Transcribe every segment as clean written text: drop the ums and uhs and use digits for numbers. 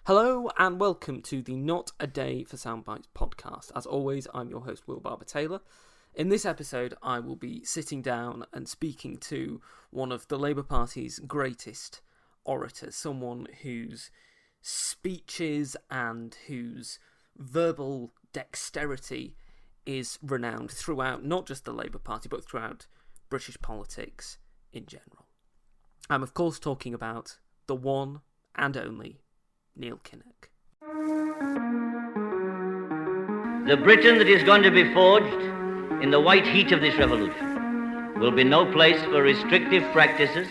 Hello and welcome to the Not a Day for Soundbites podcast. As always, I'm your host, Will Barber-Taylor. In this episode, I will be sitting down and speaking to one of the Labour Party's greatest orators, someone whose speeches and whose verbal dexterity is renowned throughout not just the Labour Party, but throughout British politics in general. I'm, of course, talking about the one and only Neil Kinnock. The Britain that is going to be forged in the white heat of this revolution will be no place for restrictive practices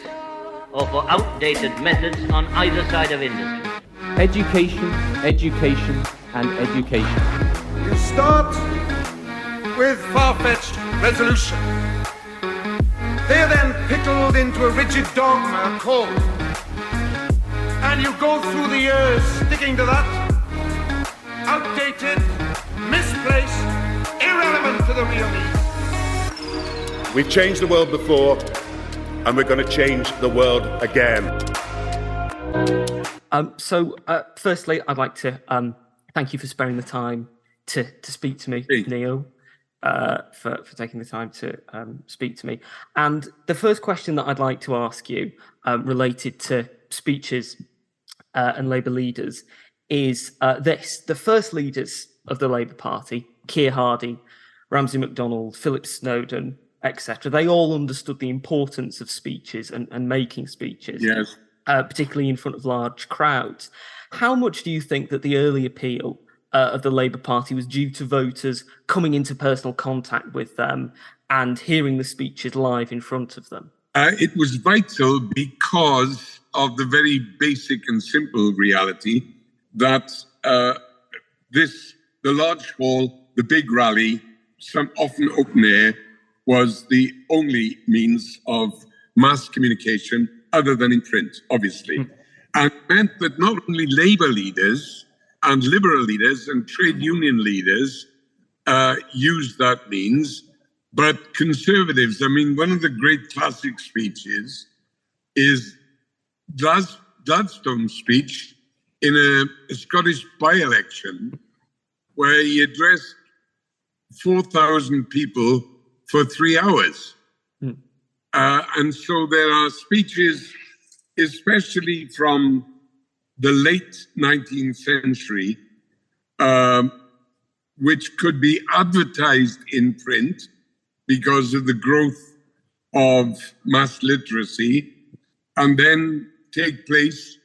or for outdated methods on either side of industry. Education, education, and education. You start with far-fetched resolution. They are then pickled into a rigid dogma called. And you go through the years sticking to that, outdated, misplaced, irrelevant to the real need. We've changed the world before, and we're going to change the world again. Firstly, I'd like to thank you for sparing the time to speak to me, Neil, for taking the time to speak to me. And the first question that I'd like to ask you related to speeches and Labour leaders is this. The first leaders of the Labour Party, Keir Hardie, Ramsay MacDonald, Philip Snowden, etc., they all understood the importance of speeches and making speeches, Yes. Particularly in front of large crowds. How much do you think that the early appeal of the Labour Party was due to voters coming into personal contact with them and hearing the speeches live in front of them? It was vital because of the very basic and simple reality that the large hall, the big rally, some often open air, was the only means of mass communication other than in print, obviously. And it meant that not only Labour leaders and Liberal leaders and trade union leaders used that means, but Conservatives. I mean, one of the great classic speeches is Gladstone's speech in a Scottish by-election where he addressed 4,000 people for 3 hours. And so there are speeches, especially from the late 19th century, which could be advertised in print because of the growth of mass literacy, and then take place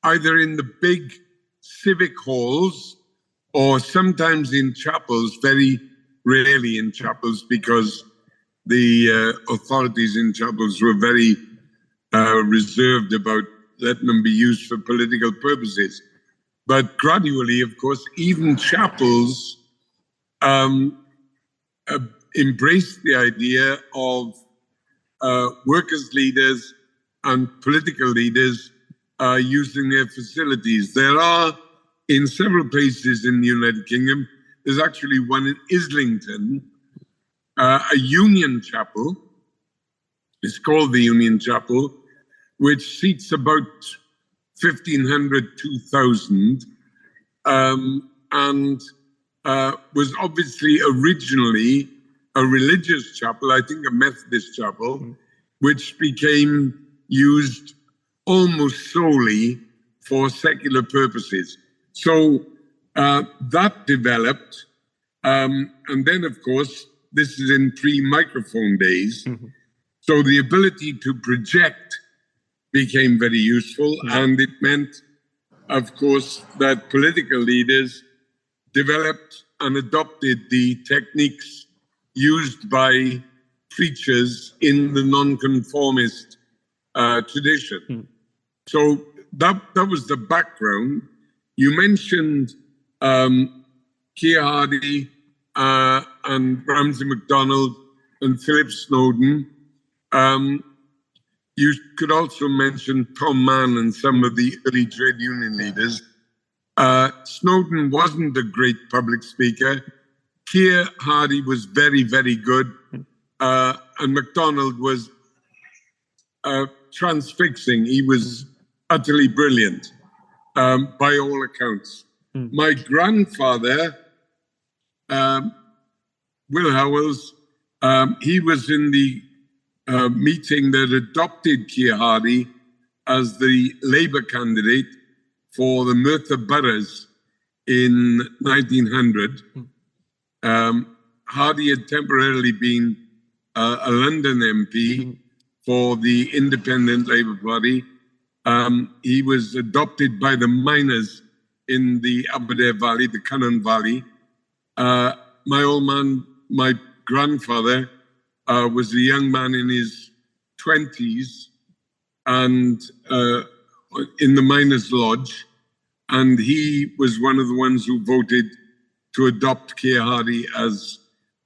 either in the big civic halls or sometimes in chapels, very rarely in chapels because the authorities in chapels were very reserved about letting them be used for political purposes. But gradually, of course, even chapels embraced the idea of workers' leaders and political leaders using their facilities. There are, in several places in the United Kingdom, there's actually one in Islington, a Union Chapel. It's called the Union Chapel, which seats about 1,500, 2,000, and was obviously originally a religious chapel, I think a Methodist chapel, which became used almost solely for secular purposes. So that developed. And then, of course, this is in pre-microphone days. So the ability to project became very useful. And it meant, of course, that political leaders developed and adopted the techniques used by preachers in the nonconformist tradition. So that was the background. You mentioned Keir Hardie and Ramsay MacDonald and Philip Snowden. You could also mention Tom Mann and some of the early trade union leaders. Snowden wasn't a great public speaker. Keir Hardie was very, very good. And MacDonald was transfixing. He was utterly brilliant. by all accounts. My grandfather, Will Howells, he was in the meeting that adopted Keir Hardie as the Labour candidate for the Merthyr boroughs in 1900. Hardie had temporarily been a London MP for the Independent Labour Party. He was adopted by the miners in the Aberdare Valley, the Cynnon Valley. My old man, my grandfather, was a young man in his 20s and in the miners' lodge, and he was one of the ones who voted to adopt Keir Hardie as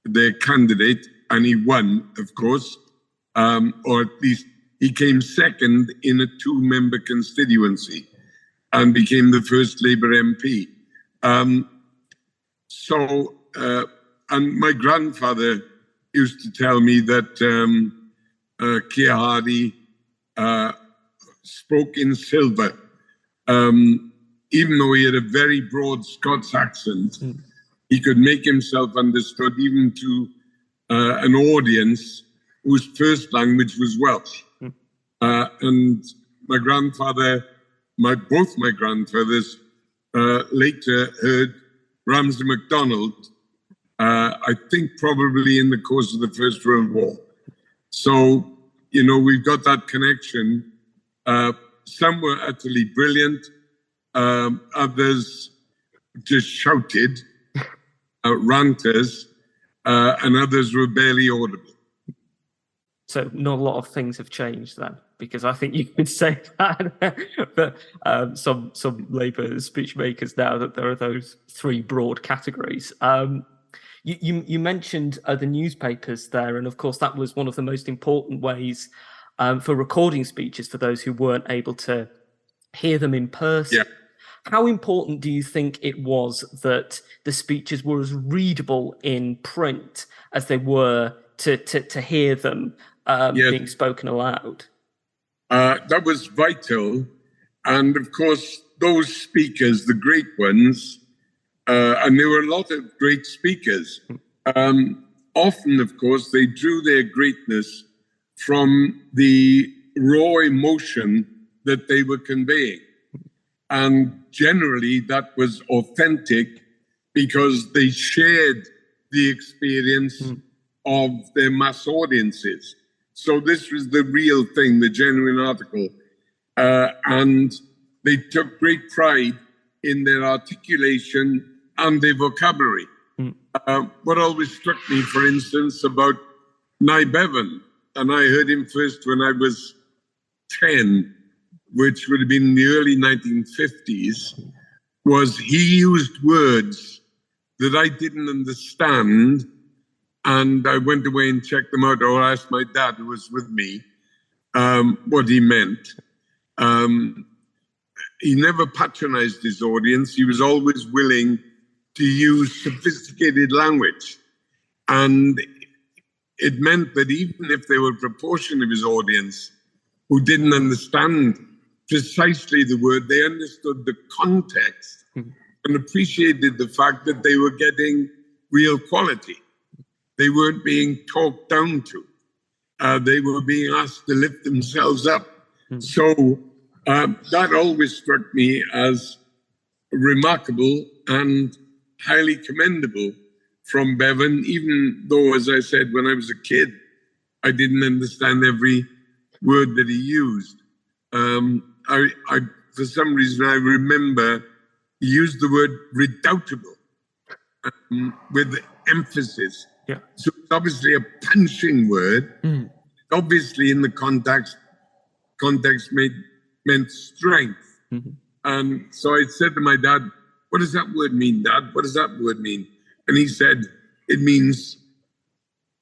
their candidate, and he won, of course, or at least he came second in a 2-member constituency and became the first Labour MP. And my grandfather used to tell me that Keir Hardie spoke in silver. Even though he had a very broad Scots accent, he could make himself understood even to an audience whose first language was Welsh. And my grandfather, both my grandfathers later heard Ramsay MacDonald, I think probably in the course of the First World War. So, we've got that connection. Some were utterly brilliant. Others just shouted, ranters, and others were barely audible. So not a lot of things have changed then, because I think you could say that but some Labour speech makers now, that there are those 3 broad categories. You mentioned the newspapers there, and of course that was one of the most important ways for recording speeches for those who weren't able to hear them in person. Yeah. How important do you think it was that the speeches were as readable in print as they were to hear them being spoken aloud? That was vital. And of course, those speakers, the great ones, and there were a lot of great speakers. Often, of course, they drew their greatness from the raw emotion that they were conveying. And generally, that was authentic because they shared the experience of their mass audiences. So this was the real thing, the genuine article. And they took great pride in their articulation and their vocabulary. What always struck me, for instance, about Nye Bevan, and I heard him first when I was 10, which would have been in the early 1950s, was he used words that I didn't understand, and I went away and checked them out, or asked my dad, who was with me, what he meant. He never patronized his audience. He was always willing to use sophisticated language. And it meant that even if there were a proportion of his audience who didn't understand precisely the word, they understood the context and appreciated the fact that they were getting real quality. They weren't being talked down to. They were being asked to lift themselves up. So that always struck me as remarkable and highly commendable from Bevan, even though, as I said, when I was a kid, I didn't understand every word that he used. For some reason, I remember he used the word redoubtable with emphasis. Yeah. So it's obviously a punching word. Obviously, in the context meant strength. And so I said to my dad, "What does that word mean, Dad? What does that word mean?" And he said, "It means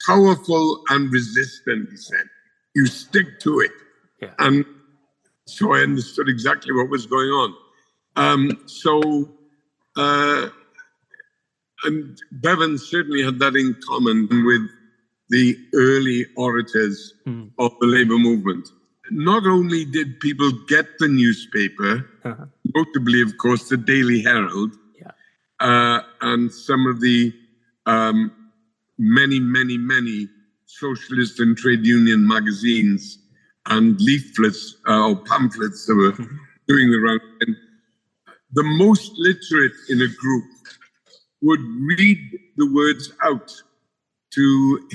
powerful and resistant," he said. "You stick to it." Yeah. And so I understood exactly what was going on. And Bevan certainly had that in common with the early orators of the Labour movement. Not only did people get the newspaper, notably, of course, the Daily Herald, and some of the many socialist and trade union magazines and leaflets or pamphlets that were doing the round. And the most literate in a group would read the words out to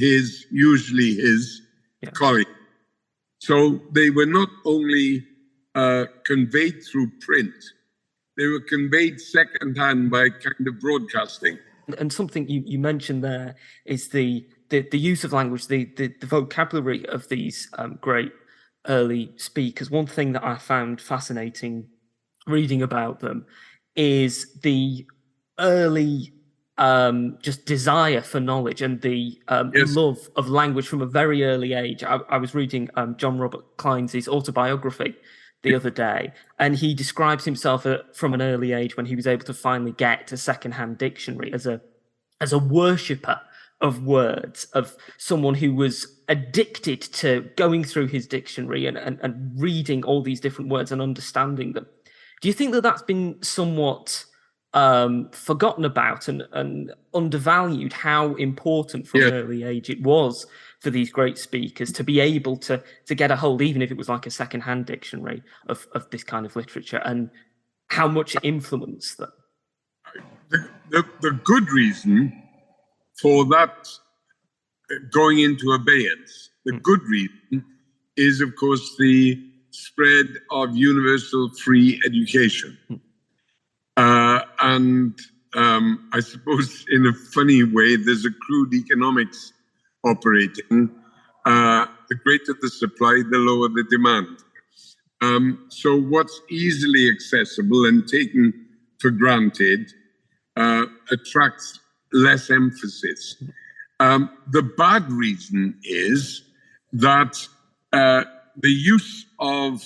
usually his colleague. So they were not only conveyed through print, they were conveyed secondhand by kind of broadcasting. And something you mentioned there is the use of language, the vocabulary of these great early speakers. One thing that I found fascinating reading about them is the early just desire for knowledge and the love of language from a very early age. I was reading John Robert Klein's autobiography the other day, and he describes himself from an early age when he was able to finally get a secondhand dictionary as a worshipper of words, of someone who was addicted to going through his dictionary and reading all these different words and understanding them. Do you think that that's been somewhat forgotten about and undervalued, how important from an early age it was for these great speakers to be able to get a hold, even if it was like a secondhand dictionary of this kind of literature, and how much it influenced them? The good reason for that going into abeyance, the good reason is, of course, the spread of universal free education. And I suppose in a funny way, there's a crude economics operating. The greater the supply, the lower the demand. So what's easily accessible and taken for granted attracts less emphasis. The bad reason is that the use of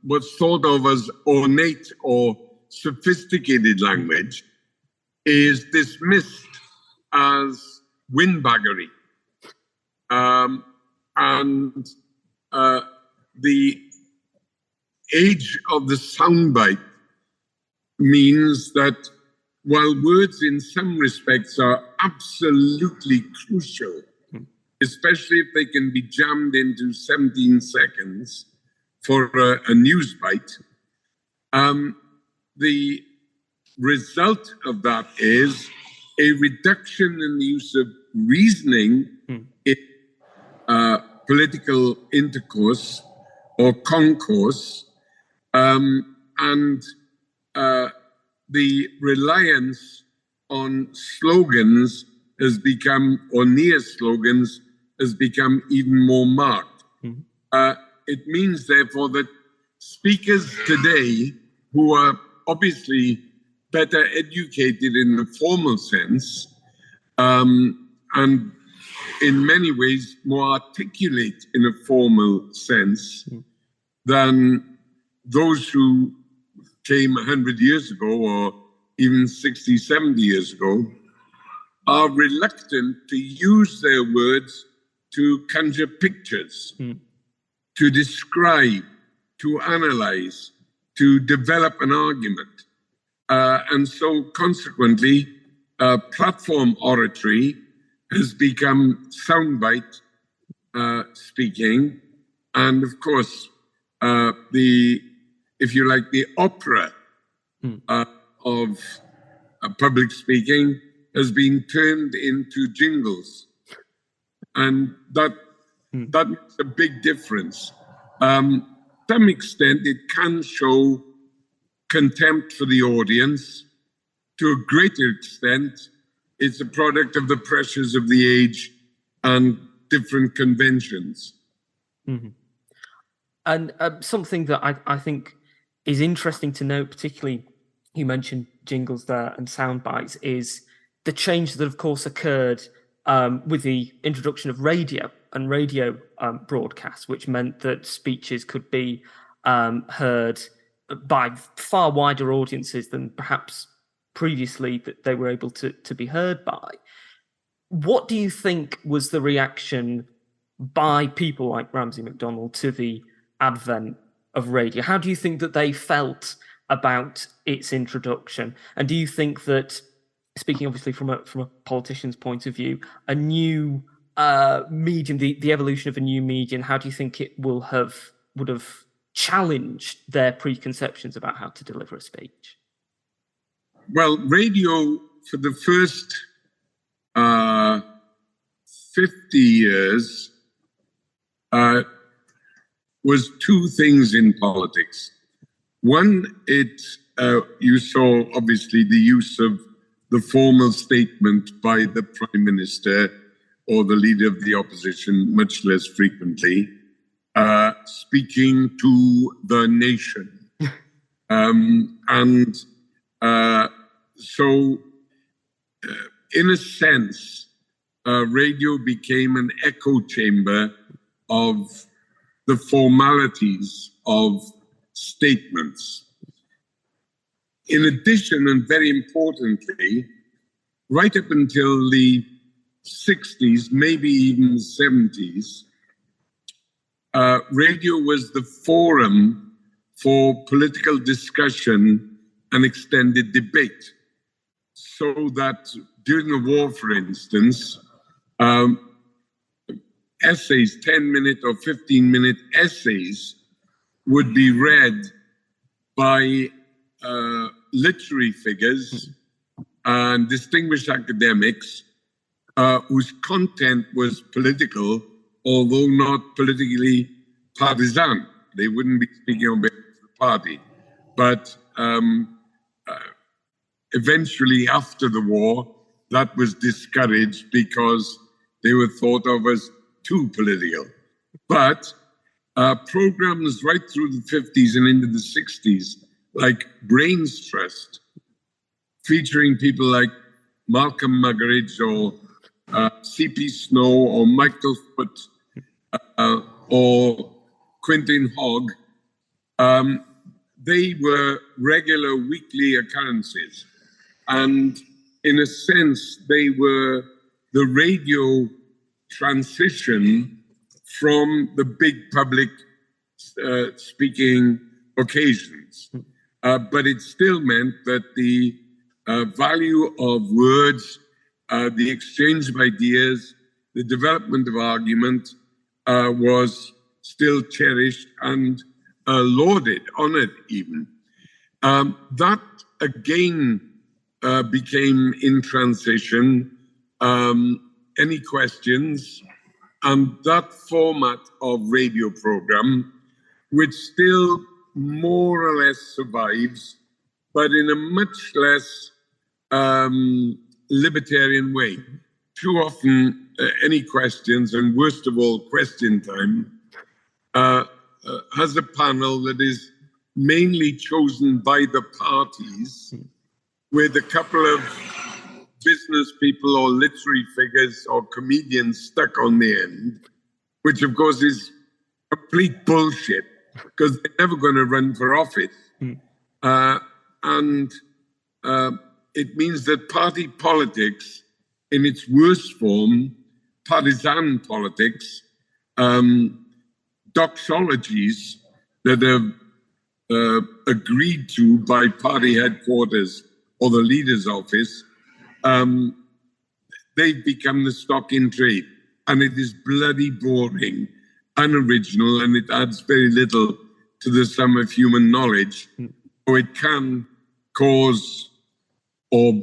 what's thought of as ornate or sophisticated language is dismissed as windbaggery. And the age of the soundbite means that while words in some respects are absolutely crucial, especially if they can be jammed into 17 seconds for a news bite, the result of that is a reduction in the use of reasoning in political intercourse or concourse, and the reliance on slogans has become, or near slogans, has become even more marked. It means, therefore, that speakers today who are obviously better educated in the formal sense, and in many ways more articulate in a formal sense than those who came 100 years ago or even 60, 70 years ago, are reluctant to use their words to conjure pictures, to describe, to analyze, to develop an argument. And so consequently, platform oratory has become soundbite speaking. And of course, if you like, the opera of public speaking has been turned into jingles. And that makes a big difference. To some extent, it can show contempt for the audience. To a greater extent, it's a product of the pressures of the age and different conventions. And something that I think is interesting to note, particularly you mentioned jingles there and sound bites, is the change that, of course, occurred with the introduction of radio and radio broadcasts, which meant that speeches could be heard by far wider audiences than perhaps previously that they were able to be heard by. What do you think was the reaction by people like Ramsay MacDonald to the advent of radio? How do you think that they felt about its introduction? And do you think that, speaking obviously from a politician's point of view, a new medium, the evolution of a new medium, how do you think it would have challenged their preconceptions about how to deliver a speech? Well, radio for the first 50 years was two things in politics. One, you saw obviously the use of the formal statement by the Prime Minister or the leader of the opposition, much less frequently, speaking to the nation. So, in a sense, radio became an echo chamber of the formalities of statements. In addition, and very importantly, right up until the 60s, maybe even 70s, radio was the forum for political discussion and extended debate. So that during the war, for instance, essays, 10-minute or 15-minute essays, would be read by literary figures and distinguished academics whose content was political, although not politically partisan. They wouldn't be speaking on behalf of the party. But eventually, after the war, that was discouraged because they were thought of as too political. But programs right through the 50s and into the 60s, like Brains Trust, featuring people like Malcolm Muggeridge or C.P. Snow or Michael Foot or Quentin Hogg, they were regular weekly occurrences. And in a sense, they were the radio transition from the big public speaking occasions. But it still meant that the value of words, the exchange of ideas, the development of argument was still cherished and lauded, honored even. That again became in transition. Any questions? And that format of radio program, which still more or less survives, but in a much less libertarian way. Too often, any questions, and worst of all, question time, has a panel that is mainly chosen by the parties, with a couple of business people or literary figures or comedians stuck on the end, which of course is complete bullshit because they're never going to run for office. And it means that party politics in its worst form, partisan politics, doxologies that are agreed to by party headquarters or the leader's office, they've become the stock in trade. And it is bloody boring, unoriginal, and it adds very little to the sum of human knowledge. So it can cause or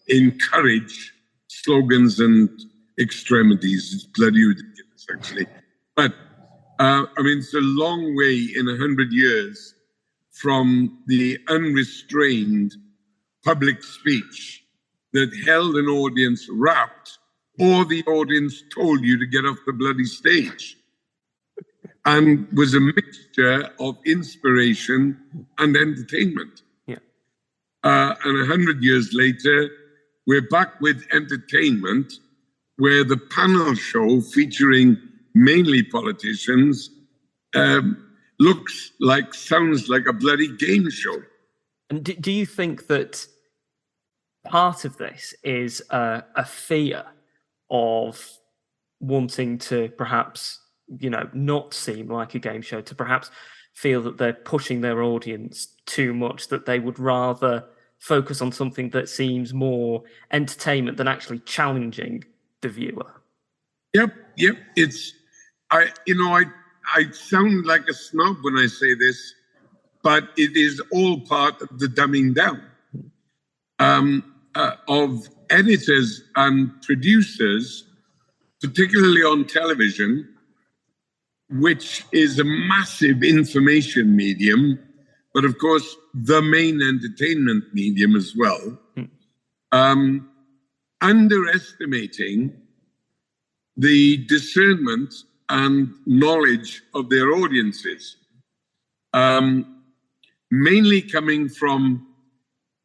encourage slogans and extremities. It's bloody ridiculous, actually. But, I mean, it's a long way in 100 years from the unrestrained public speech that held an audience rapt, or the audience told you to get off the bloody stage, and was a mixture of inspiration and entertainment. Yeah. And 100 years later, we're back with entertainment, where the panel show featuring mainly politicians sounds like a bloody game show. And do you think that part of this is a fear of wanting to perhaps, not seem like a game show, to perhaps feel that they're pushing their audience too much, that they would rather focus on something that seems more entertainment than actually challenging the viewer. Yep. I sound like a snob when I say this, but it is all part of the dumbing down of editors and producers, particularly on television, which is a massive information medium, but of course, the main entertainment medium as well, underestimating the discernment and knowledge of their audiences, mainly coming from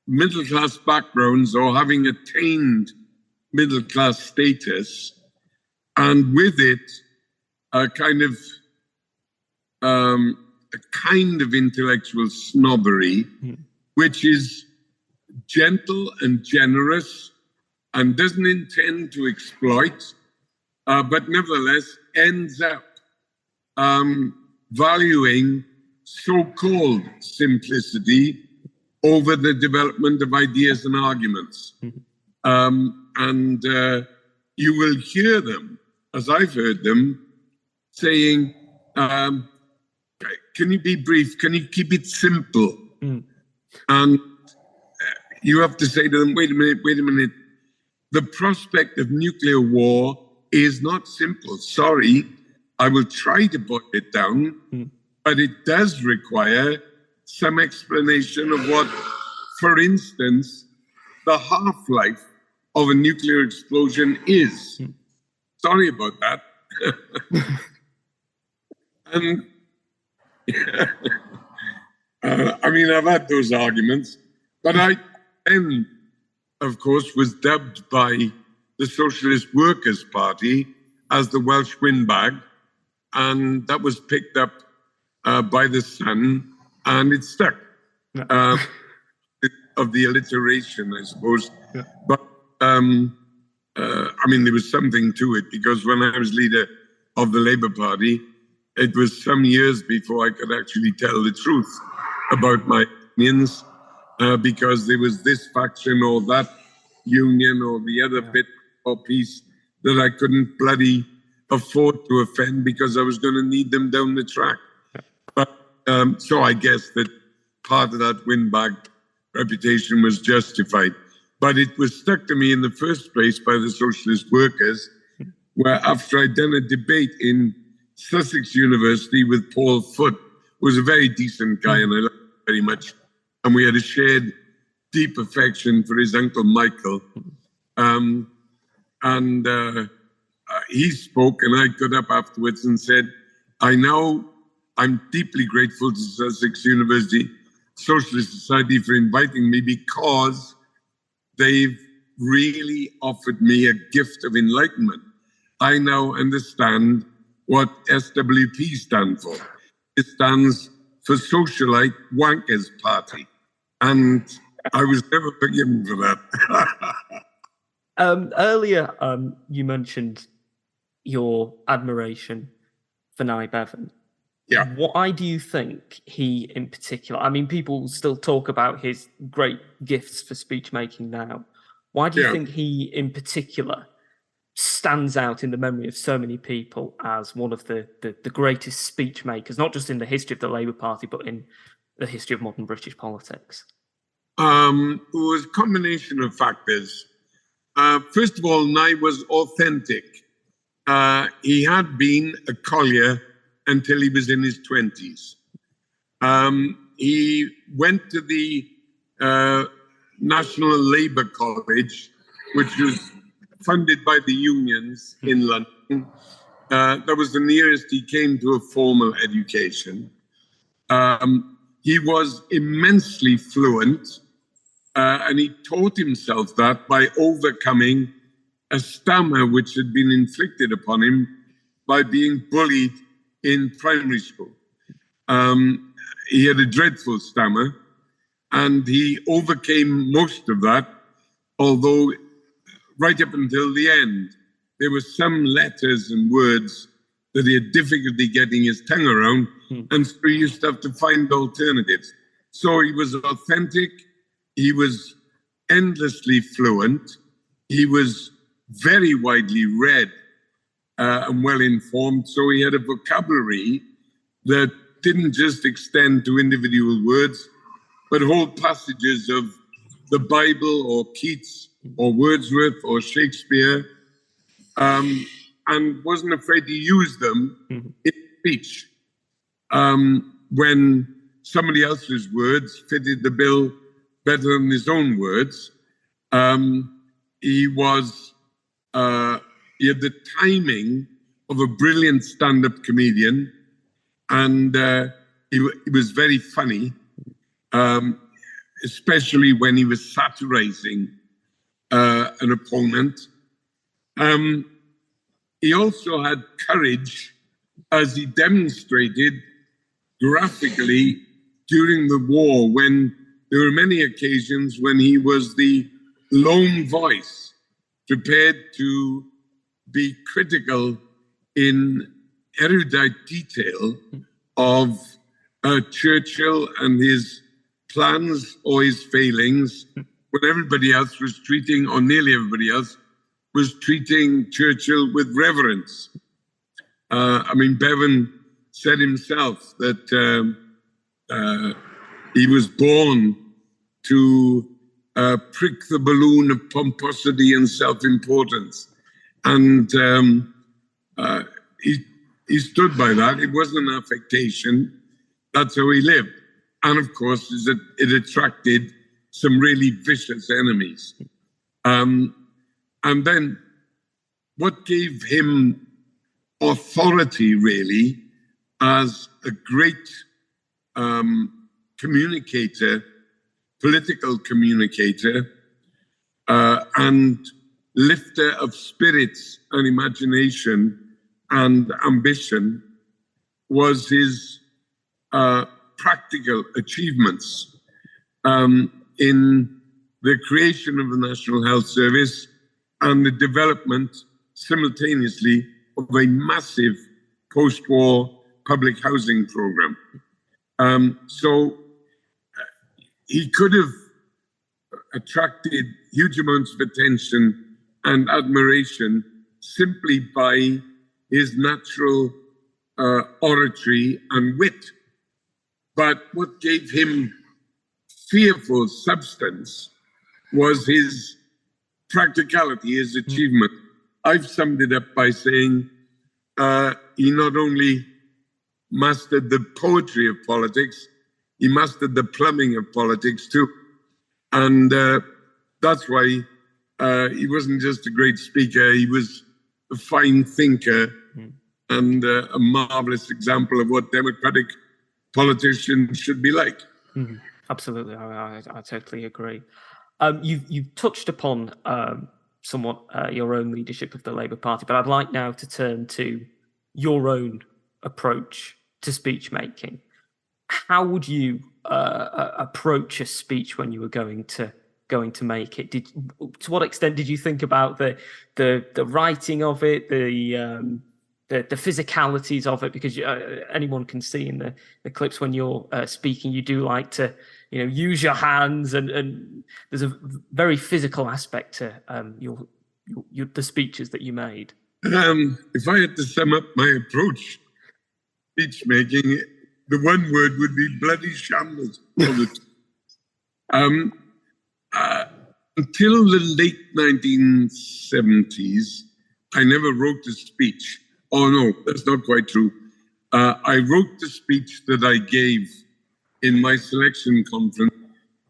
middle-class backgrounds or having attained middle-class status, and with it, a kind of intellectual snobbery, which is gentle and generous and doesn't intend to exploit, but nevertheless ends up valuing so-called simplicity over the development of ideas and arguments. And you will hear them, as I've heard them, saying, can you be brief? Can you keep it simple? And you have to say to them, wait a minute. The prospect of nuclear war is not simple. Sorry, I will try to put it down, but it does require some explanation of what, for instance, the half-life of a nuclear explosion is. Sorry about that. And I've had those arguments, but I then, of course, was dubbed by the Socialist Workers' Party as the Welsh windbag, and that was picked up by the Sun, and it stuck. Of the alliteration, I suppose. Yeah. But, there was something to it, because when I was leader of the Labour Party, it was some years before I could actually tell the truth about my opinions, because there was this faction or that union or the other bit or piece that I couldn't bloody afford to offend, because I was going to need them down the track. But so I guess that part of that windbag reputation was justified. But it was stuck to me in the first place by the Socialist Workers, where after I'd done a debate in Sussex University with Paul Foote, who was a very decent guy and I loved him very much, and we had a shared deep affection for his uncle Michael. He spoke, and I got up afterwards and said, I'm deeply grateful to Sussex University Socialist Society for inviting me, because they've really offered me a gift of enlightenment. I now understand what SWP stands for. It stands for Socialite Wankers Party. And I was never forgiven for that. Earlier, you mentioned your admiration for Nye Bevan. Yeah. Why do you think he, in particular, people still talk about his great gifts for speech making now. Why do you think he, in particular, stands out in the memory of so many people as one of the greatest speech makers, not just in the history of the Labour Party, but in the history of modern British politics? It was a combination of factors. First of all, Nye was authentic. He had been a collier until he was in his 20s. He went to the National Labour College, which was funded by the unions in London. That was the nearest he came to a formal education. He was immensely fluent, and he taught himself that by overcoming a stammer which had been inflicted upon him by being bullied in primary school. He had a dreadful stammer, and he overcame most of that, although right up until the end, there were some letters and words that he had difficulty getting his tongue around, and so he used to have to find alternatives. So he was authentic, he was endlessly fluent, he was very widely read and well informed, so he had a vocabulary that didn't just extend to individual words, but whole passages of the Bible or Keats or Wordsworth or Shakespeare, and wasn't afraid to use them in speech when somebody else's words fitted the bill better than his own words. He had the timing of a brilliant stand-up comedian, and he was very funny, especially when he was satirizing an opponent. He also had courage, as he demonstrated graphically during the war, when there were many occasions when he was the lone voice, prepared to be critical in erudite detail of Churchill and his plans or his failings, when everybody else was treating, or nearly everybody else, was treating Churchill with reverence. Bevan said himself that he was born to prick the balloon of pomposity and self-importance. And he stood by that. It wasn't an affectation. That's how he lived. And of course, it attracted some really vicious enemies. And then what gave him authority, really, as a great communicator, political communicator, and lifter of spirits and imagination and ambition, was his practical achievements in the creation of the National Health Service and the development simultaneously of a massive post-war public housing program. So he could have attracted huge amounts of attention and admiration simply by his natural oratory and wit. But what gave him fearful substance was his practicality, his achievement. I've summed it up by saying he not only mastered the poetry of politics, he mastered the plumbing of politics too. And that's why he wasn't just a great speaker, he was a fine thinker and a marvelous example of what democratic politicians should be like. Absolutely, I totally agree. You've touched upon somewhat your own leadership of the Labour Party, but I'd like now to turn to your own approach to speech making. How would you approach a speech when you were going to make it? To what extent did you think about the writing of it, the physicalities of it? Because anyone can see in the clips when you're speaking, you do like to use your hands, and there's a very physical aspect to the speeches that you made. If I had to sum up my approach speech making, the one word would be bloody shambles. Until the late 1970s, I never wrote a speech. Oh no, that's not quite true. I wrote the speech that I gave in my selection conference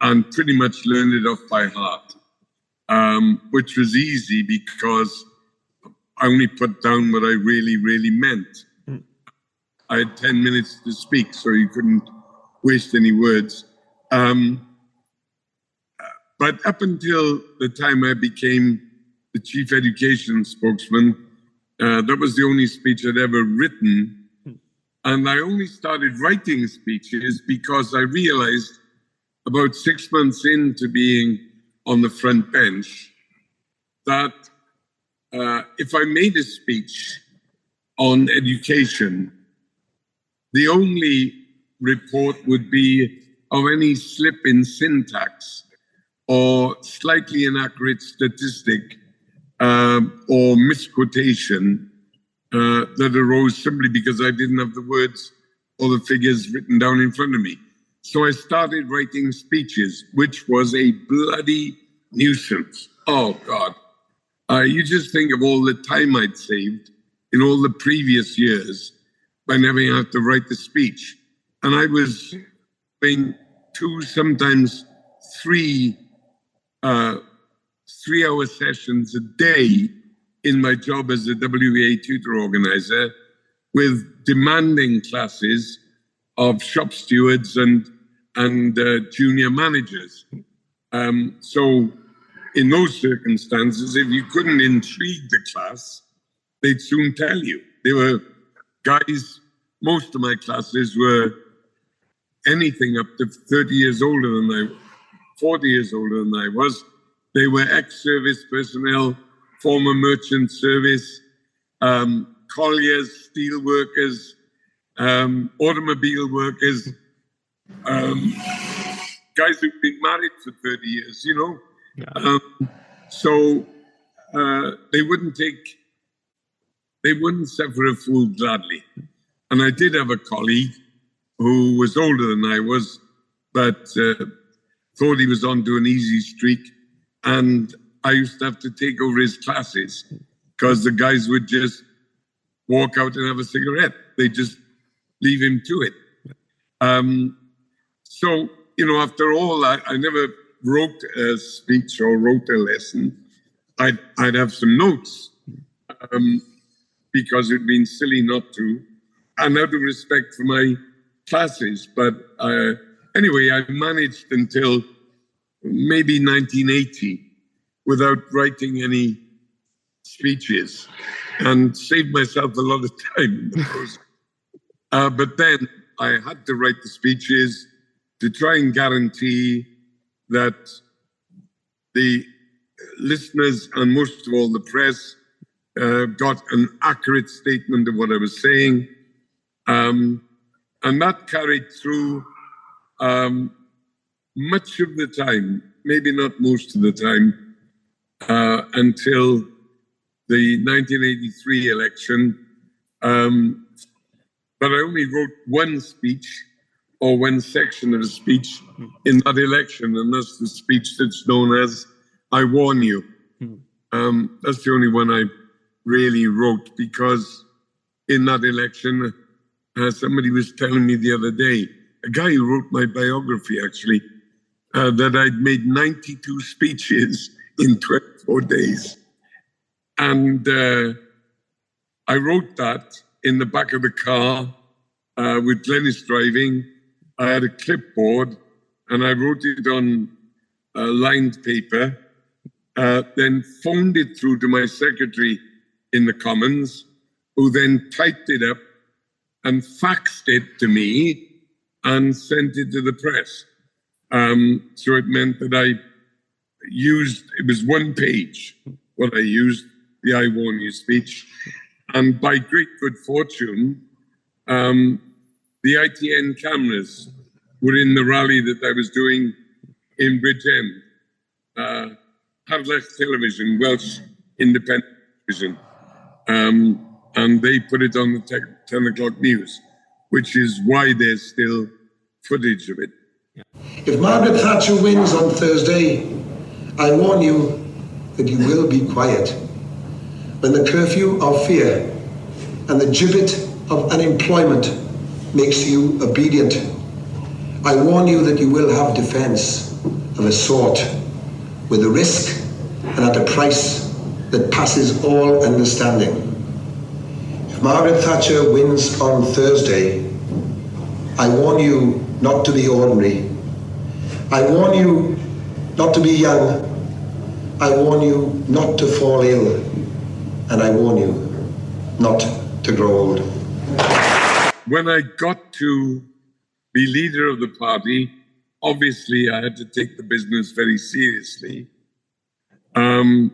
and pretty much learned it off by heart, which was easy because I only put down what I really, really meant. I had 10 minutes to speak, so you couldn't waste any words. But up until the time I became the chief education spokesman, that was the only speech I'd ever written. And I only started writing speeches because I realized about 6 months into being on the front bench that if I made a speech on education, the only report would be of any slip in syntax or slightly inaccurate statistic or misquotation that arose simply because I didn't have the words or the figures written down in front of me. So I started writing speeches, which was a bloody nuisance. Oh, God. You just think of all the time I'd saved in all the previous years by never having to write the speech. And I was doing 2, sometimes 3 3-hour sessions a day in my job as a WA tutor organizer with demanding classes of shop stewards and junior managers. So in those circumstances, if you couldn't intrigue the class, they'd soon tell you. They were guys, most of my classes were anything up to 30 years older than I, 40 years older than I was. They were ex-service personnel, former merchant service, colliers, steel workers, automobile workers, guys who've been married for 30 years, you know. Yeah. So they wouldn't suffer a fool gladly. And I did have a colleague who was older than I was, but thought he was onto an easy streak. And I used to have to take over his classes because the guys would just walk out and have a cigarette. They just leave him to it. So, you know, after all, I never wrote a speech or wrote a lesson. I'd have some notes because it'd been silly not to, and out of respect for my classes. But anyway, I managed until maybe 1980 without writing any speeches and saved myself a lot of time in the process. But then I had to write the speeches to try and guarantee that the listeners and most of all the press got an accurate statement of what I was saying. And that carried through much of the time, maybe not most of the time, until the 1983 election. But I only wrote one speech or one section of a speech in that election, and that's the speech that's known as I Warn You. That's the only one I really wrote, because in that election, somebody was telling me the other day, a guy who wrote my biography actually, that I'd made 92 speeches in 24 days. And I wrote that in the back of the car with Glennis driving. I had a clipboard and I wrote it on lined paper, then phoned it through to my secretary in the Commons, who then typed it up and faxed it to me and sent it to the press. So it meant that I used, it was one page, what I used, the I Warn You speech. And by great good fortune, the ITN cameras were in the rally that I was doing in Bridgend. Harlech Television, Welsh Independent Television. And they put it on the 10 o'clock news, which is why there's still footage of it. If Margaret Thatcher wins on Thursday, I warn you that you will be quiet. When the curfew of fear and the gibbet of unemployment makes you obedient, I warn you that you will have defense of a sort, with a risk and at a price that passes all understanding. If Margaret Thatcher wins on Thursday, I warn you not to be ordinary. I warn you not to be young. I warn you not to fall ill. And I warn you not to grow old. When I got to be leader of the party, obviously I had to take the business very seriously. And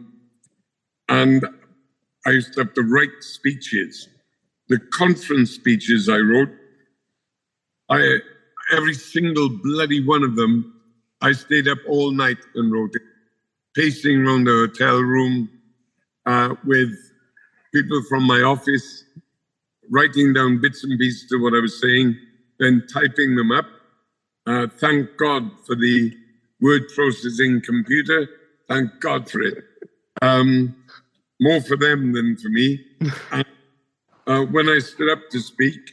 I used to have to write speeches the conference speeches I wrote, every single bloody one of them, I stayed up all night and wrote it, pacing around the hotel room with people from my office, writing down bits and pieces of what I was saying, then typing them up. Thank God for the word processing computer. Thank God for it. More for them than for me. When I stood up to speak,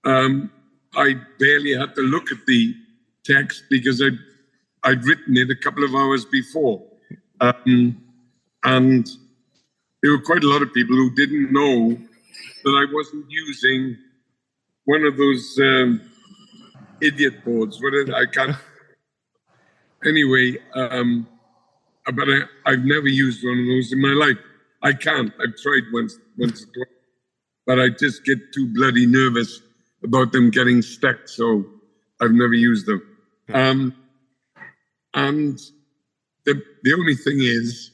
I barely had to look at the text because I'd written it a couple of hours before. And there were quite a lot of people who didn't know that I wasn't using one of those idiot boards. I can't. Anyway, but I've never used one of those in my life. I can't. I've tried once or twice, but I just get too bloody nervous about them getting stuck, so I've never used them. And the only thing is,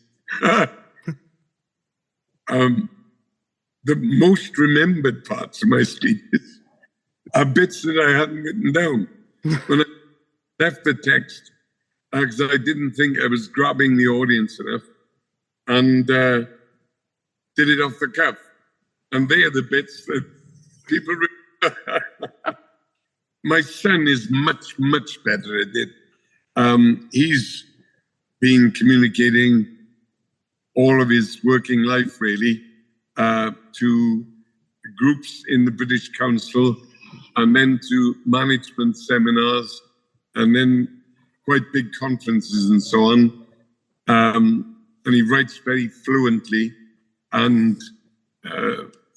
the most remembered parts of my speeches are bits that I hadn't written down. When I left the text, because I didn't think I was grabbing the audience enough, and did it off the cuff. And they are the bits that people My son is much, much better at it. He's been communicating all of his working life, really, to groups in the British Council, and then to management seminars, and then quite big conferences and so on. And he writes very fluently and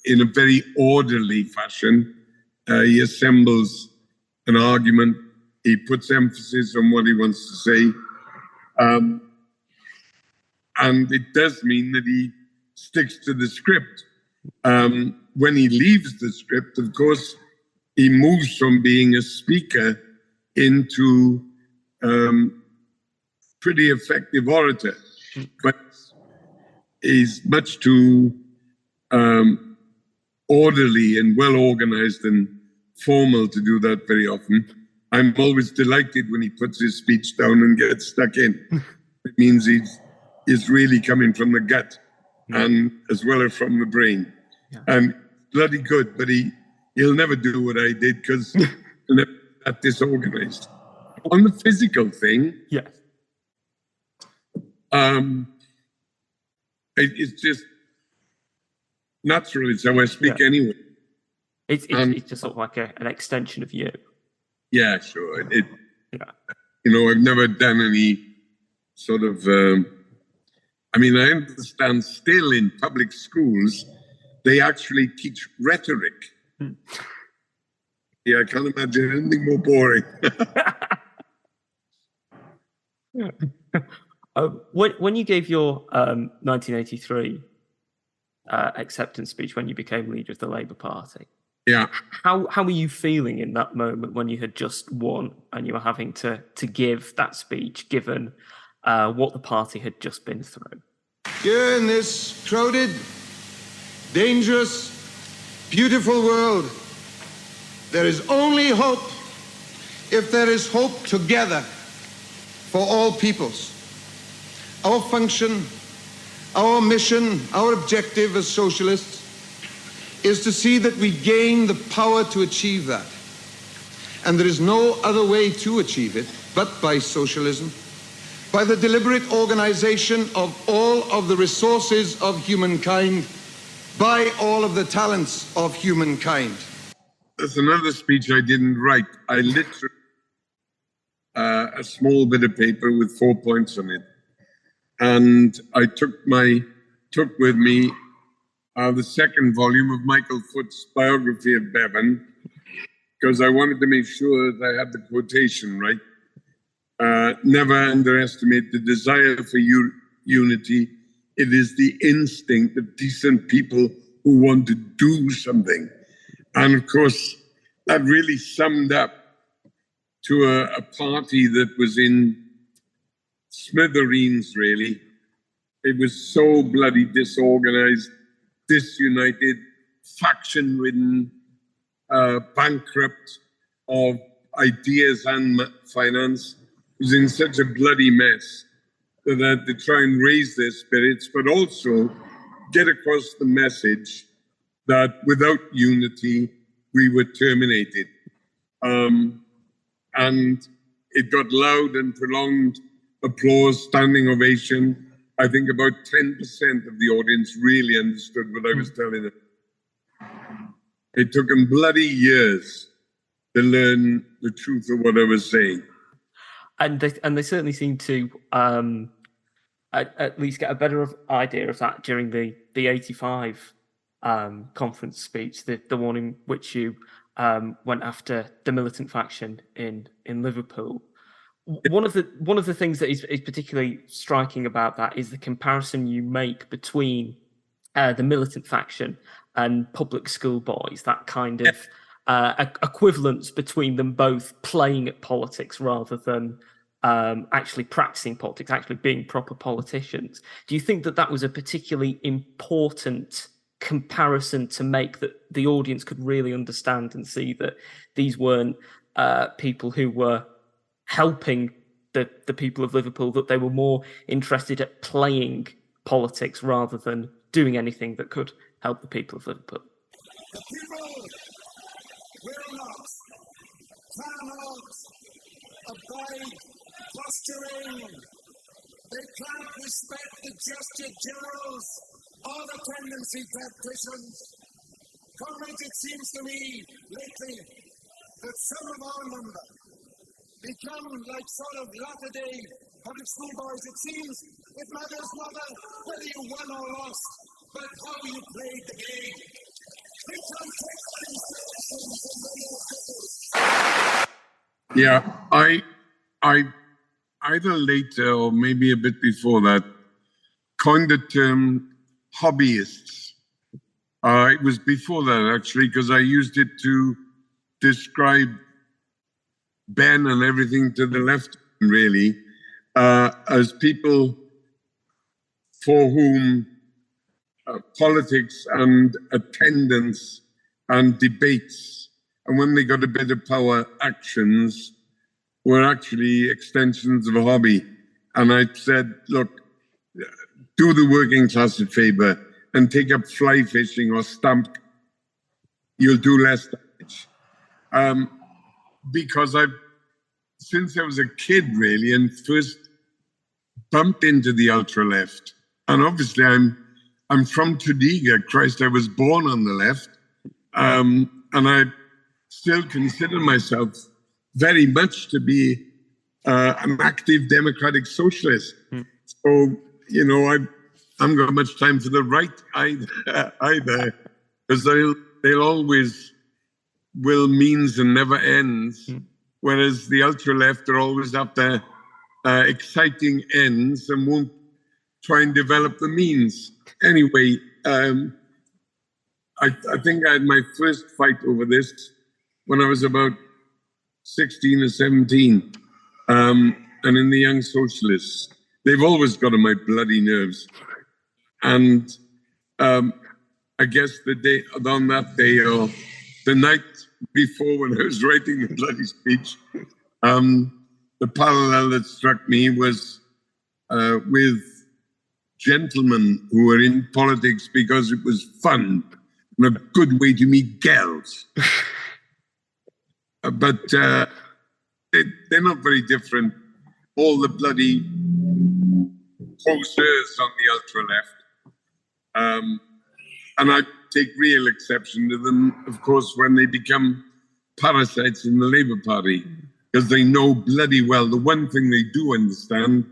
in a very orderly fashion. He assembles an argument. He puts emphasis on what he wants to say. And it does mean that he sticks to the script. When he leaves the script, of course, he moves from being a speaker into pretty effective orator, but he's much too orderly and well organized and formal to do that very often. I'm always delighted when he puts his speech down and gets stuck in. It means he's really coming from the gut and as well as from the brain. Yeah. And bloody good, but he'll never do what I did because he'll never be that disorganized. On the physical thing, yes, it's just natural. It's how I speak anyway. It's just sort of like an extension of you. Yeah, sure. Yeah. I've never done any sort of. I understand still in public schools, they actually teach rhetoric. Yeah, I can't imagine anything more boring. When you gave your 1983 acceptance speech when you became leader of the Labour Party, how were you feeling in that moment when you had just won and you were having to give that speech, given what the party had just been through? Here in this crowded, dangerous, beautiful world, there is only hope if there is hope together for all peoples. Our function, our mission, our objective as socialists is to see that we gain the power to achieve that. And there is no other way to achieve it but by socialism, by the deliberate organization of all of the resources of humankind, by all of the talents of humankind. There's another speech I didn't write. I literally a small bit of paper with 4 points on it. And I took with me the second volume of Michael Foot's biography of Bevan, because I wanted to make sure that I had the quotation right. Never underestimate the desire for unity. It is the instinct of decent people who want to do something. And of course, that really summed up to a party that was in smithereens, really. It was so bloody disorganized, disunited, faction-ridden, bankrupt of ideas and finance, was in such a bloody mess that I had to try and raise their spirits, but also get across the message that without unity, we were terminated. And it got loud and prolonged applause, standing ovation. I think about 10% of the audience really understood what I was telling them. It took them bloody years to learn the truth of what I was saying. And they certainly seem to at least get a better idea of that during the 85 conference speech, the one in which you went after the militant faction in Liverpool. One of the things that is particularly striking about that is the comparison you make between the militant faction and public school boys, that kind of equivalence between them both playing at politics rather than actually practicing politics, actually being proper politicians. Do you think that was a particularly important comparison to make, that the audience could really understand and see that these weren't people who were helping the people of Liverpool, that they were more interested at playing politics rather than doing anything that could help the people of Liverpool? The people will not, cannot abide posturing. They can't respect the gesture generals or the tendency tacticians. Comrades, it seems to me lately that some of our number become like sort of latter-day public school boys. It seems it matters not whether you won or lost, but how you played the game. We can take inspirations from the Yeah, I either later or maybe a bit before that coined the term hobbyists. It was before that actually, because I used it to describe Ben and everything to the left, really, as people for whom politics and attendance and debates, and when they got a bit of power, actions, were actually extensions of a hobby. And I said, look, do the working class a favor and take up fly fishing or stamp. You'll do less damage. Because since I was a kid, really, and first bumped into the ultra left, and obviously I'm from Tudega. Christ, I was born on the left, and I still consider myself very much to be an active democratic socialist. So, you know, I haven't got much time for the right either, because they'll always will means and never ends, whereas the ultra left are always after exciting ends and won't try and develop the means. Anyway, I think I had my first fight over this when I was about 16 or 17, and in the Young Socialists. They've always got on my bloody nerves. And I guess on that day, or the night before when I was writing the bloody speech, the parallel that struck me was with gentlemen who were in politics because it was fun and a good way to meet girls. But they're not very different. All the bloody posters on the ultra left. And I take real exception to them, of course, when they become parasites in the Labour Party, because they know bloody well the one thing they do understand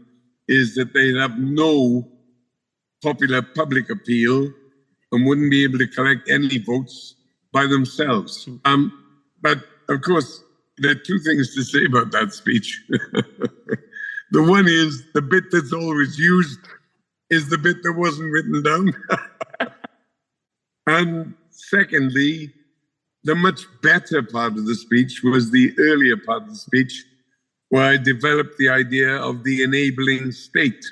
is that they have no popular public appeal and wouldn't be able to collect any votes by themselves. But of course, there are two things to say about that speech. The one is the bit that's always used is the bit that wasn't written down. And secondly, the much better part of the speech was the earlier part of the speech, where I developed the idea of the enabling state.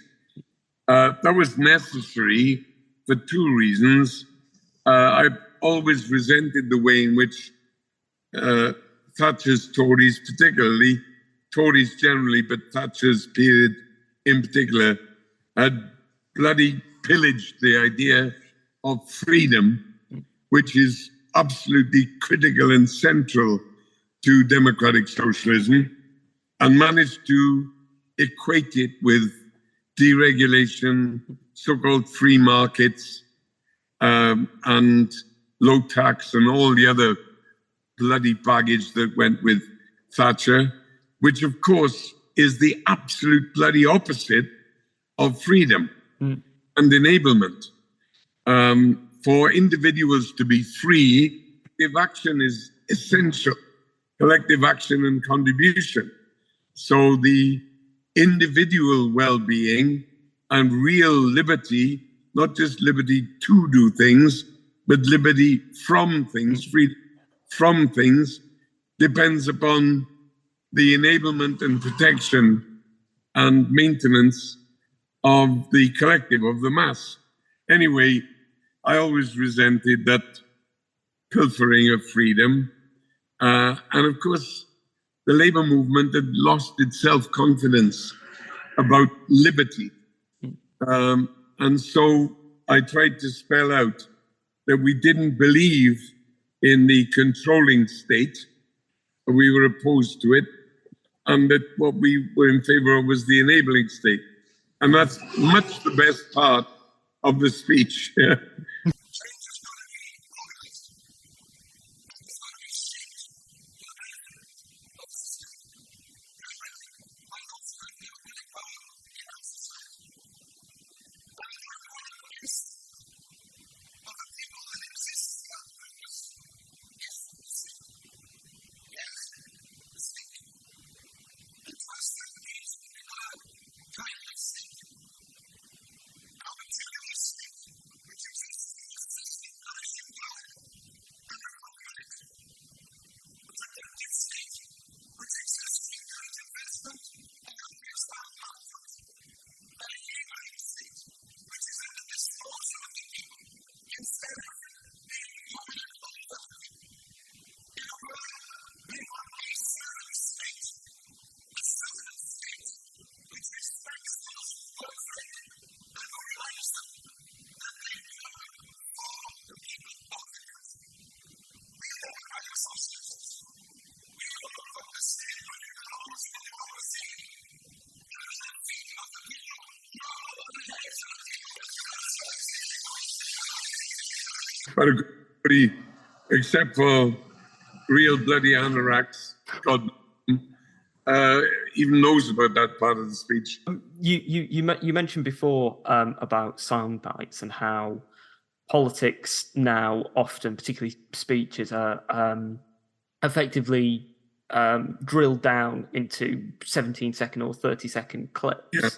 That was necessary for two reasons. I've always resented the way in which Thatcher's Tories, particularly Tories generally, but Thatcher's period in particular, had bloody pillaged the idea of freedom, which is absolutely critical and central to democratic socialism, and managed to equate it with deregulation, so-called free markets, and low tax and all the other bloody baggage that went with Thatcher, which of course is the absolute bloody opposite of freedom and enablement. For individuals to be free, collective action is essential, collective action and contribution. So the individual well-being and real liberty, not just liberty to do things, but liberty from things, free from things, depends upon the enablement and protection and maintenance of the collective, of the mass. Anyway, I always resented that pilfering of freedom. And of course, the labor movement had lost its self-confidence about liberty. And so I tried to spell out that we didn't believe in the controlling state, we were opposed to it, and that what we were in favor of was the enabling state. And that's much the best part of the speech. But everybody, except for real bloody anoraks, God, even knows about that part of the speech. You mentioned before about sound bites and how politics now often, particularly speeches, are effectively drilled down into 17-second or 30-second clips. Yeah.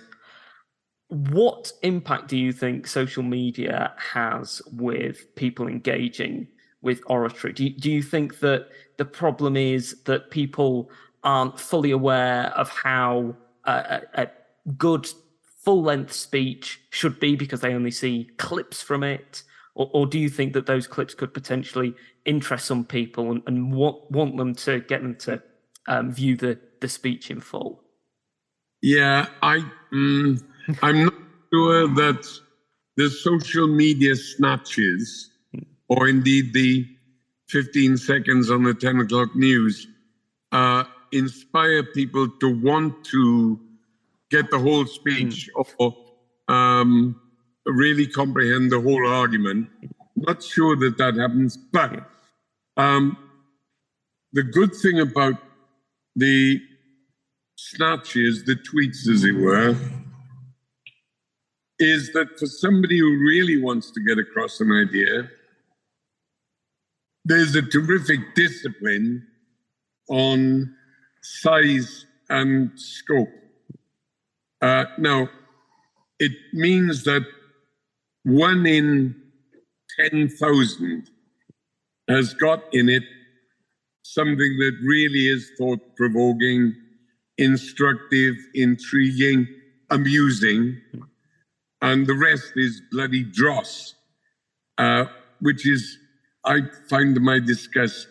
What impact do you think social media has with people engaging with oratory? Do you think that the problem is that people aren't fully aware of how a good full-length speech should be because they only see clips from it? Or do you think that those clips could potentially interest some people and want them to get them to view the speech in full? Yeah, I'm not sure that the social media snatches, or indeed the 15 seconds on the 10 o'clock news, inspire people to want to get the whole speech or really comprehend the whole argument. Not sure that happens, but the good thing about the snatches, the tweets as it were, is that for somebody who really wants to get across an idea, there's a terrific discipline on size and scope. Now, it means that 1 in 10,000 has got in it something that really is thought-provoking, instructive, intriguing, amusing, and the rest is bloody dross, which is I find my discuss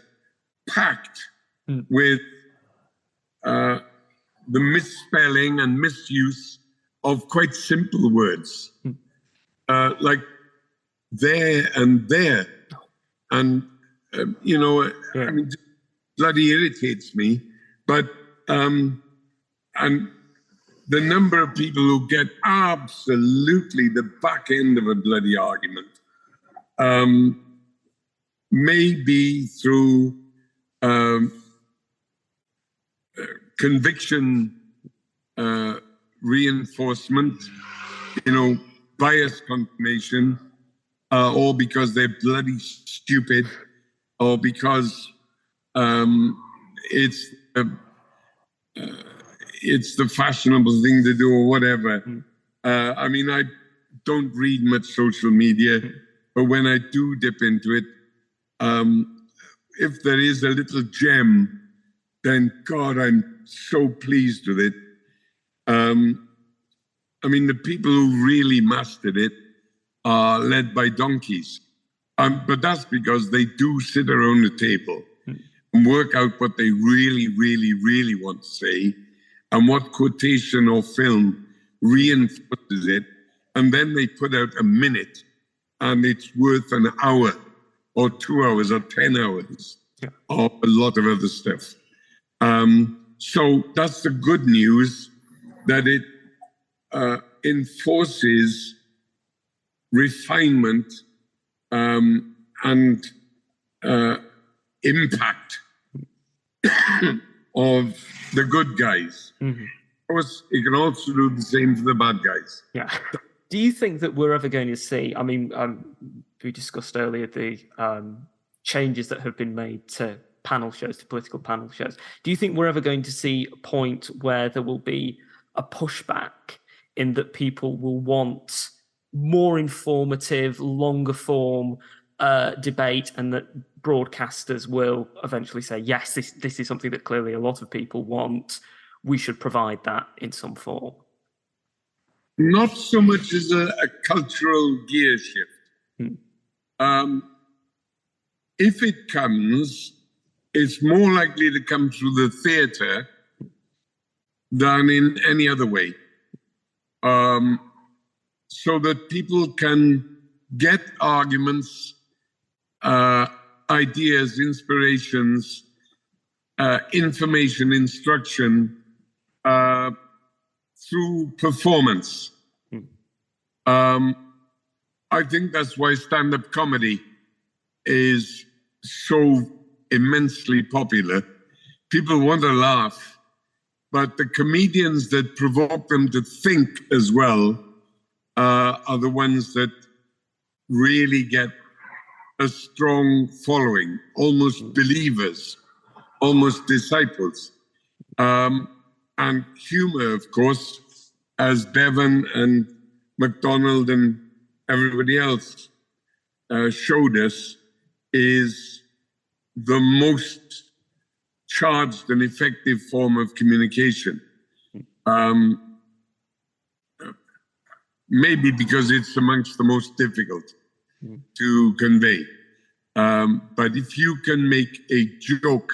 packed with the misspelling and misuse of quite simple words, like there and there. And, I mean, it bloody irritates me. But, and the number of people who get absolutely the back end of a bloody argument, may be through conviction reinforcement, bias confirmation, or because they're bloody stupid, or because it's the fashionable thing to do, or whatever. I mean, I don't read much social media, but when I do dip into it, if there is a little gem, then God, I'm so pleased with it. I mean, the people who really mastered it are led by donkeys. But that's because they do sit around the table and work out what they really, really, really want to say and what quotation or film reinforces it. And then they put out a minute and it's worth an hour or 2 hours or 10 hours or a lot of other stuff. So that's the good news, that it enforces refinement and impact of the good guys. Of course, it can also do the same for the bad guys. Yeah. Do you think that we're ever going to see, I mean, we discussed earlier the changes that have been made to panel shows, to political panel shows. Do you think we're ever going to see a point where there will be a pushback in that people will want more informative, longer form debate, and that broadcasters will eventually say, yes, this is something that clearly a lot of people want. We should provide that in some form? Not so much as a cultural gear shift. If it comes, it's more likely to come through the theatre than in any other way. So that people can get arguments, ideas, inspirations, information, instruction through performance. I think that's why stand-up comedy is so immensely popular. People want to laugh, but the comedians that provoke them to think as well are the ones that really get a strong following, almost believers, almost disciples. And humor, of course, as Bevan and MacDonald and everybody else showed us, is the most charged and effective form of communication. Maybe because it's amongst the most difficult to convey. But if you can make a joke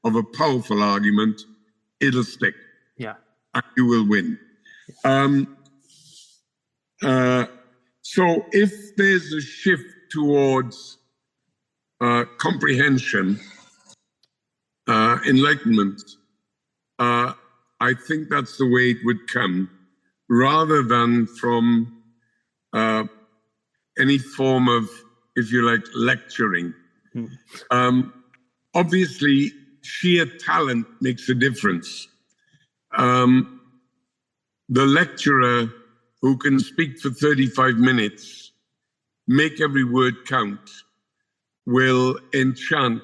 of a powerful argument, it'll stick. Yeah. And you will win. So if there's a shift towards comprehension, enlightenment, I think that's the way it would come, rather than from any form of, if you like, lecturing. Obviously, sheer talent makes a difference. The lecturer who can speak for 35 minutes, make every word count, will enchant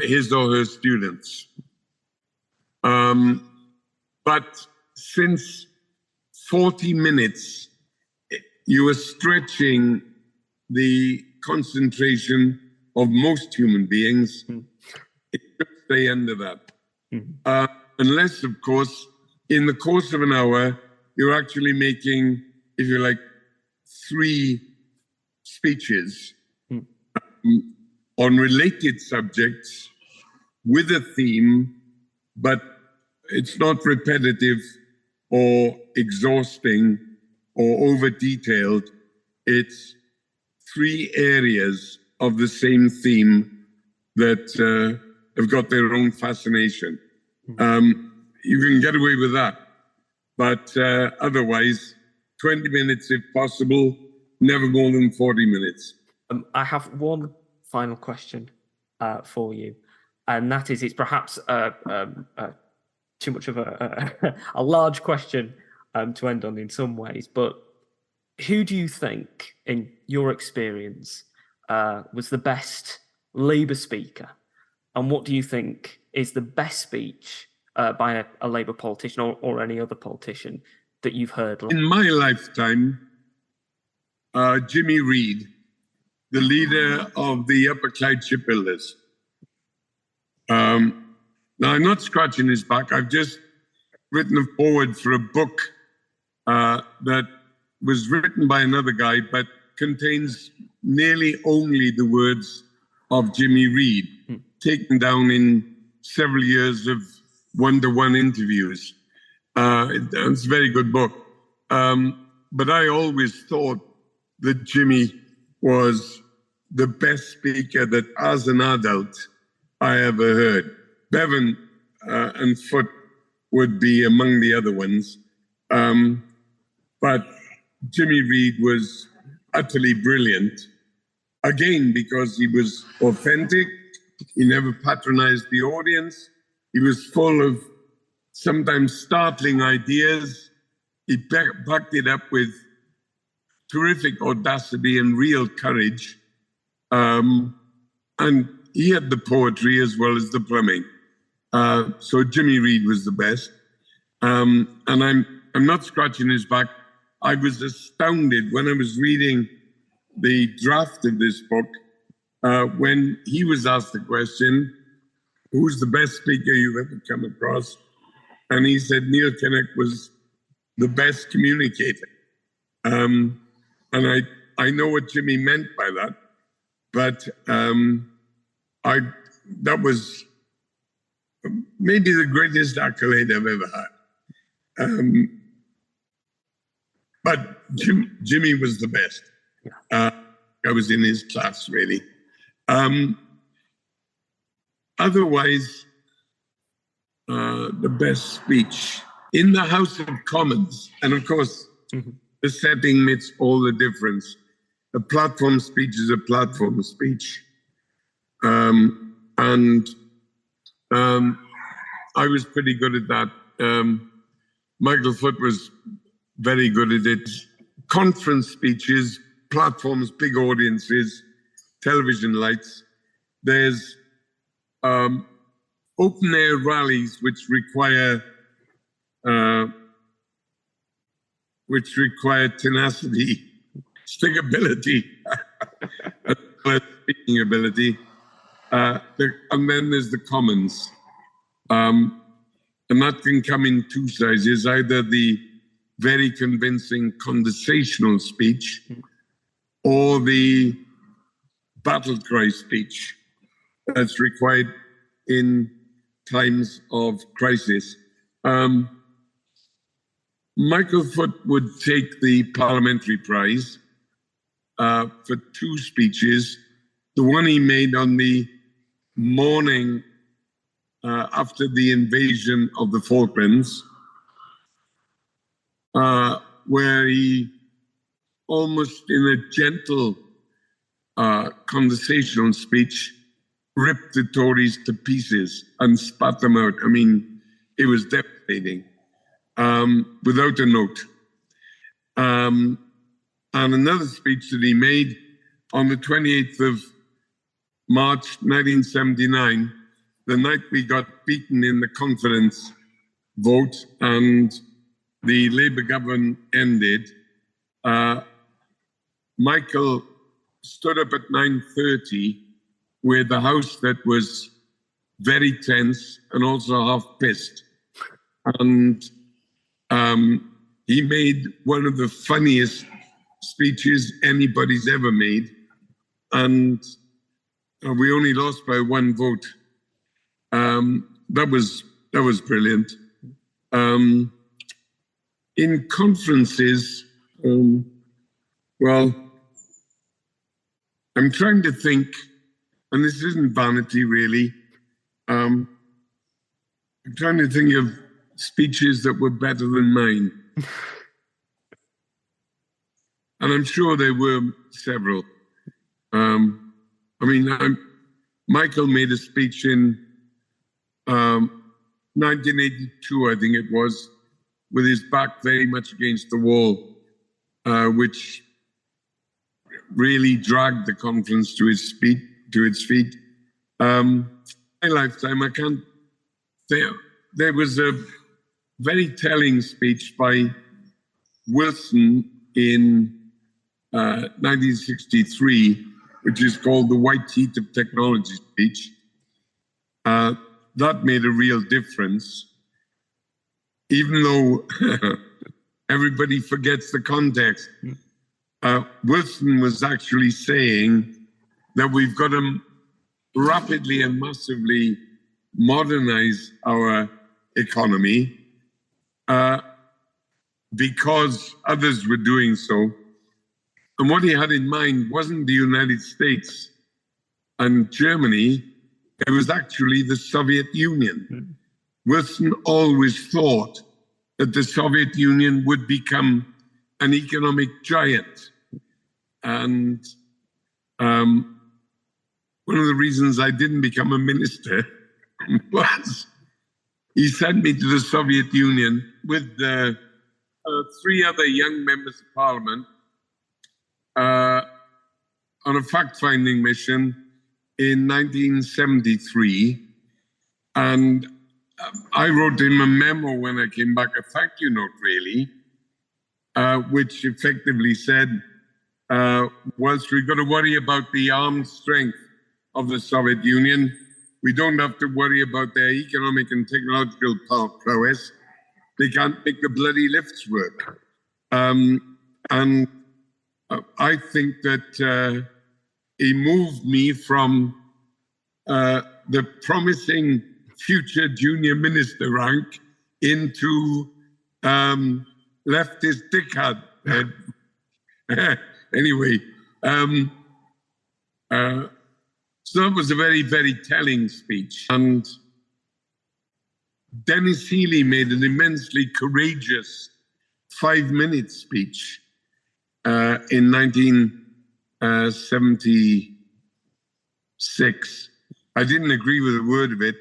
his or her students. But since 40 minutes, you are stretching the concentration of most human beings, it should stay under that. Unless, of course, in the course of an hour, you're actually making, if you like, 3 speeches on related subjects with a theme, but it's not repetitive or exhausting or over-detailed. It's 3 areas of the same theme that have got their own fascination. You can get away with that, but otherwise, 20 minutes if possible, never more than 40 minutes. I have one final question for you, and that is, it's perhaps too much of a large question to end on in some ways, but who do you think, in your experience, was the best Labour speaker, and what do you think is the best speech by a Labour politician or any other politician that you've heard? In my lifetime, Jimmy Reid, the leader of the Upper Clyde shipbuilders. Now, I'm not scratching his back. I've just written a foreword for a book that was written by another guy, but contains nearly only the words of Jimmy Reid, taken down in several years of one-to-one interviews. It's a very good book. But I always thought that Jimmy was the best speaker that, as an adult, I ever heard. Bevan and Foote would be among the other ones. But Jimmy Reid was utterly brilliant, again, because he was authentic. He never patronized the audience. He was full of sometimes startling ideas. He backed it up with terrific audacity and real courage. And he had the poetry as well as the plumbing. So Jimmy Reid was the best. And I'm not scratching his back. I was astounded when I was reading the draft of this book, when he was asked the question, who's the best speaker you've ever come across? And he said Neil Kinnock was the best communicator. And I know what Jimmy meant by that, but that was maybe the greatest accolade I've ever had. But Jimmy was the best. I was in his class, really. Otherwise, the best speech in the House of Commons, and of course, the setting makes all the difference. A platform speech is a platform speech. And I was pretty good at that. Michael Foote was very good at it. Conference speeches, platforms, big audiences, television lights. There's open air rallies which require tenacity, stickability, speaking ability. And then there's the Commons. And that can come in 2 sizes, either the very convincing conversational speech or the battle cry speech that's required in times of crisis. Michael Foote would take the parliamentary prize for 2 speeches. The one he made on the morning after the invasion of the Falklands, where he almost in a gentle conversational speech ripped the Tories to pieces and spat them out. I mean, it was devastating, without a note. And another speech that he made on the 28th of March 1979, the night we got beaten in the confidence vote and the Labour government ended, Michael stood up at 9:30 with the House that was very tense and also half pissed. And he made one of the funniest speeches anybody's ever made. And We only lost by one vote. That was brilliant. In conferences, well, I'm trying to think, and this isn't vanity really. I'm trying to think of speeches that were better than mine. And I'm sure there were several. Michael made a speech in 1982, I think it was, with his back very much against the wall, which really dragged the conference to its feet. My lifetime, I can't say. There was a very telling speech by Wilson in 1963, which is called the White Heat of Technology speech. That made a real difference, even though everybody forgets the context. Wilson was actually saying that we've got to rapidly and massively modernize our economy because others were doing so. And what he had in mind wasn't the United States and Germany, it was actually the Soviet Union. Wilson always thought that the Soviet Union would become an economic giant. And one of the reasons I didn't become a minister was he sent me to the Soviet Union with 3 other young members of parliament on a fact-finding mission in 1973. And I wrote him a memo when I came back, a thank you note really, which effectively said, whilst we've got to worry about the armed strength of the Soviet Union, we don't have to worry about their economic and technological prowess. They can't make the bloody lifts work. And I think that he moved me from the promising future junior minister rank into leftist dickhead. Anyway, so that was a very, very telling speech. And Dennis Healy made an immensely courageous 5-minute speech in 1976. I didn't agree with a word of it,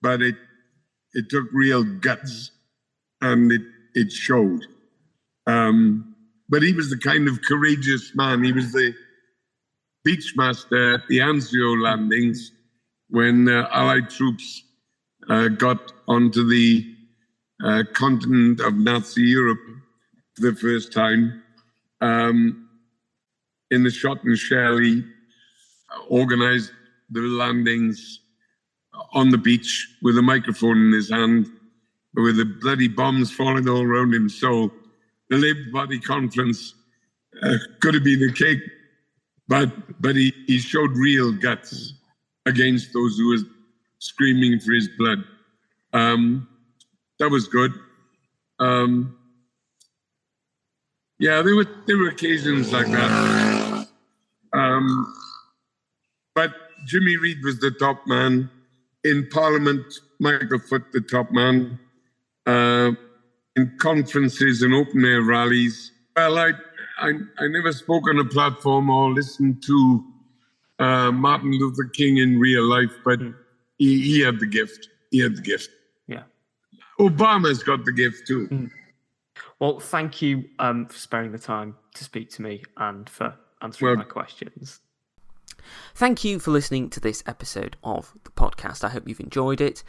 but it took real guts and it showed. But he was the kind of courageous man. He was the beachmaster at the Anzio landings when Allied troops got onto the continent of Nazi Europe for the first time. In the shot and shell, he organized the landings on the beach with a microphone in his hand, with the bloody bombs falling all around him. So the Labour Party conference could have been a cake, but he showed real guts against those who were screaming for his blood. That was good. Yeah, there were occasions like that. But Jimmy Reid was the top man. In Parliament, Michael Foot, the top man. In conferences and open air rallies. Well, I never spoke on a platform or listened to Martin Luther King in real life, but he had the gift. He had the gift. Yeah. Obama's got the gift too. Well, thank you for sparing the time to speak to me and for answering my questions. Thank you for listening to this episode of the podcast. I hope you've enjoyed it.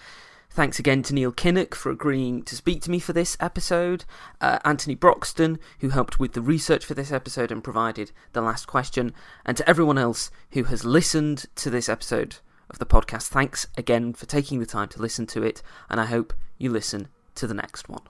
Thanks again to Neil Kinnock for agreeing to speak to me for this episode, Anthony Broxton, who helped with the research for this episode and provided the last question, and to everyone else who has listened to this episode of the podcast. Thanks again for taking the time to listen to it, and I hope you listen to the next one.